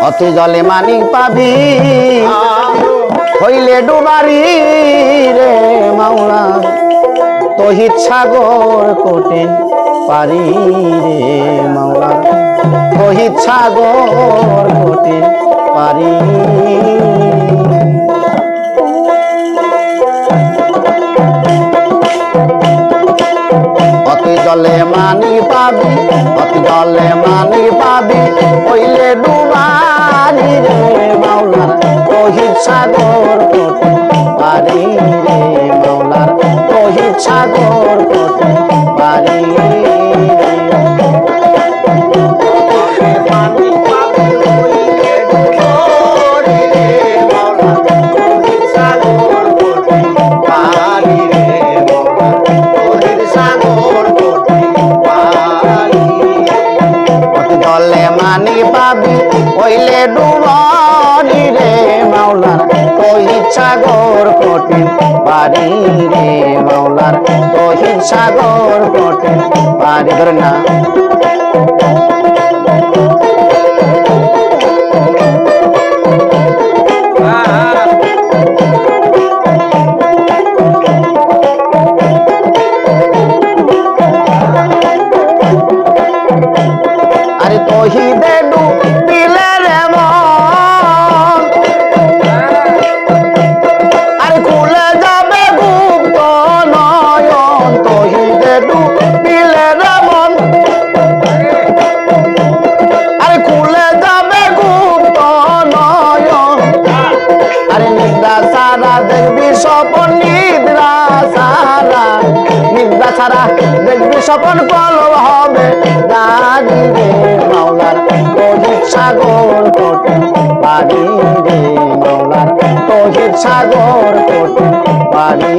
অতি জলে মানিক পাবি হইলে ডুবারি রে মাওলা তহিত সাগর কঠিন পারি রে মাওলা তহিত সাগর কঠিন পারি অতি জলে মানি পাবি অতি জলে মানি পাবি হইলে ডুবারি রে মাওলা তহিত সাগর কঠিন পারি রে মাওলা তহিত সাগর কঠিন পারি মানি পাবি হইলে ডুবারি রে মাওলার তহিত সাগর কঠিন পারি রে মাওলার তহিত সাগর কঠিন পারি ধরে না আরে তহিদে ডুবিলে রে মন আরে খুলে যাবে গুপ্ত নয়ন তহিদে ডুবিলে রে মন আরে খুলে যাবে গুপ্ত নয়ন আরে নিদ্রা সারা দেখবি স্বপন নিদ্রা সারা দেখবি স্বপন কলব হবে দাদি রে মাওলার তহিত সাগর কঠিন পারি রে মাওলার তহিত সাগর কঠিন পারি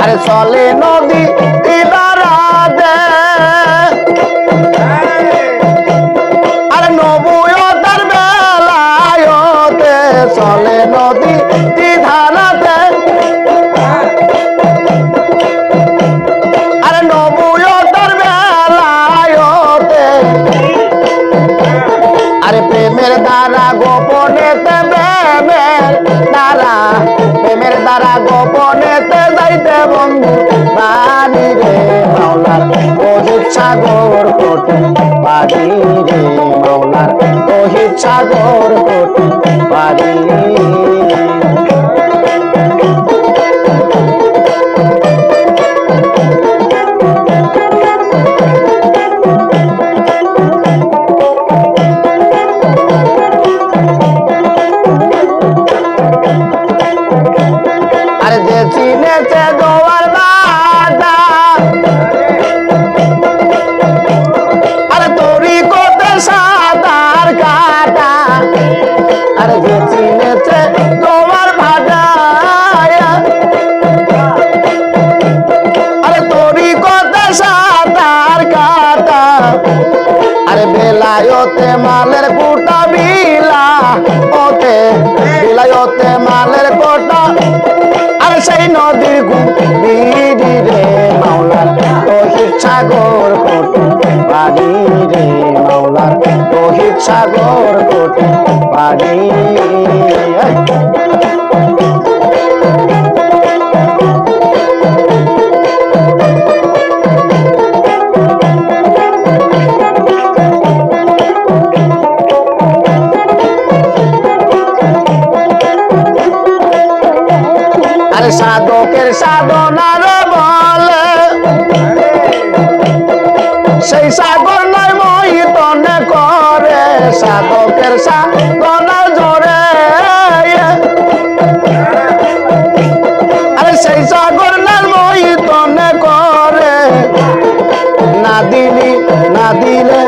আরে চলে নদী ইদারাতে আরে নবুয়তার বেলায়তে চলে নদী ধারাতে আরে নবুয়তার বেলায়তে আরে প্রেমের দ্বারা গোপনেতে প্রেমের দ্বারা গোপনেতে যাইতে বন্ধু বাড়ি রে মাওলার তহিত সাগর কঠিন পারি রে মাওলার তহিত সাগর কঠিন পারি আরে যে চিনেছে জোয়ার বাদা আরে তোরি কোতে সাঁতার কাটা আরে যে চিনেছে জোয়ার বাদা আরে তোরি কোতে সাঁতার কাটা আরে বেলায়তে মালের কুটা বিলায়তে মালের কোটা আরে সেই নদীর গুবিরি রে মাওলার তহিত সাগর কঠিন পারি রে মাওলার তহিত সাগর কঠিন পারি আরে সাধকের সাধনার বলে সেই সাগর নয় মহিতনে করে সাধকের সাধনা জোরে আরে সেই সাগর নয় মহিতনে করে না দিলে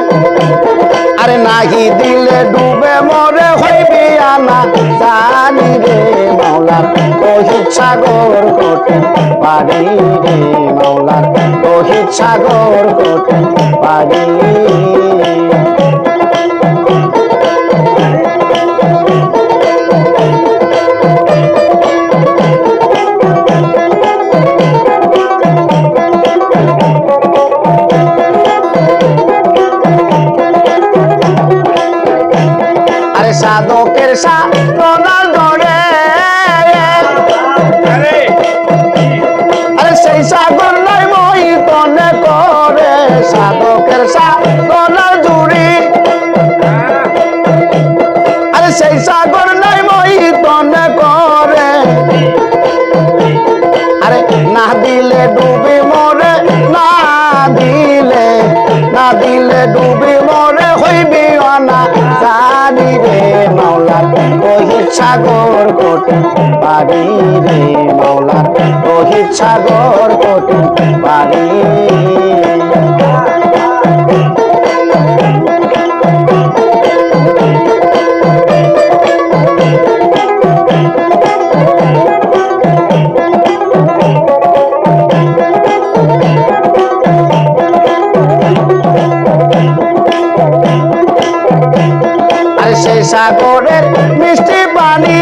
আরে নাহি দিলে ডুবে মরে হইবি আনা জানি রে মাওলার তহিত সাগর কঠিন পারি রে মাওলার তহিত সাগর কঠিন পারি সাধকের সাধনার ধরে আরে সেই সাগর নাই মই তনে করে সাধকের সাধনার জুড়ি আরে সেই সাগর নাই মই তনে করে আরে না দিলে ডুবি মরে না দিলে ডুবি মরে হইবি অনা জানি রে মাওলা রোহিত সাগর কোটি বাড়ি রে মাওলা রোহিত সাগর কোটি বাড়ি সেই সাগরের মিষ্টি পানি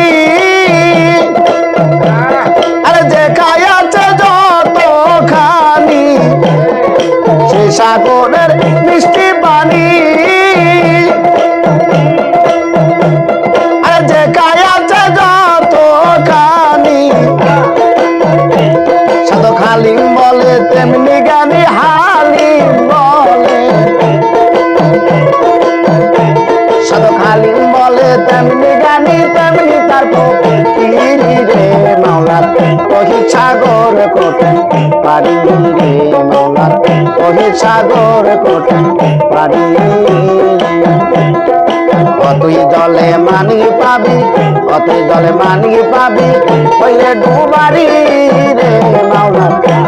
আরে যে খাইয়াছে যত খানি সেই সাগরের মিষ্টি পানি আরে যে খাইয়াছে যত খানি সাধু খালিম বলে তেমনি জ্ঞানী হালিম বলে সাধু খালিম বলে তেমনি জ্ঞানী তেমনি তার রে মাওলা রোহিত সাগর কোটি বাড়ি রে মাওলা রোহিত সাগর কোটি বাড়ি অতুই জলে মানি পাবি অতুই জলে মানি পাবি হইলে ডুবারি রে মাওলা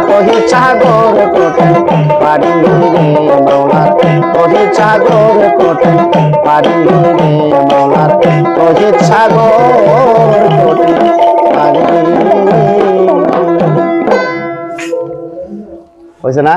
রোহিত সাগর কোটি বাড়ি রে মাওলা রোহিত সাগর কোটি বাড়ি রে মাওলা রোহিত সাগর কোটি বাড়ি হয়েছে না?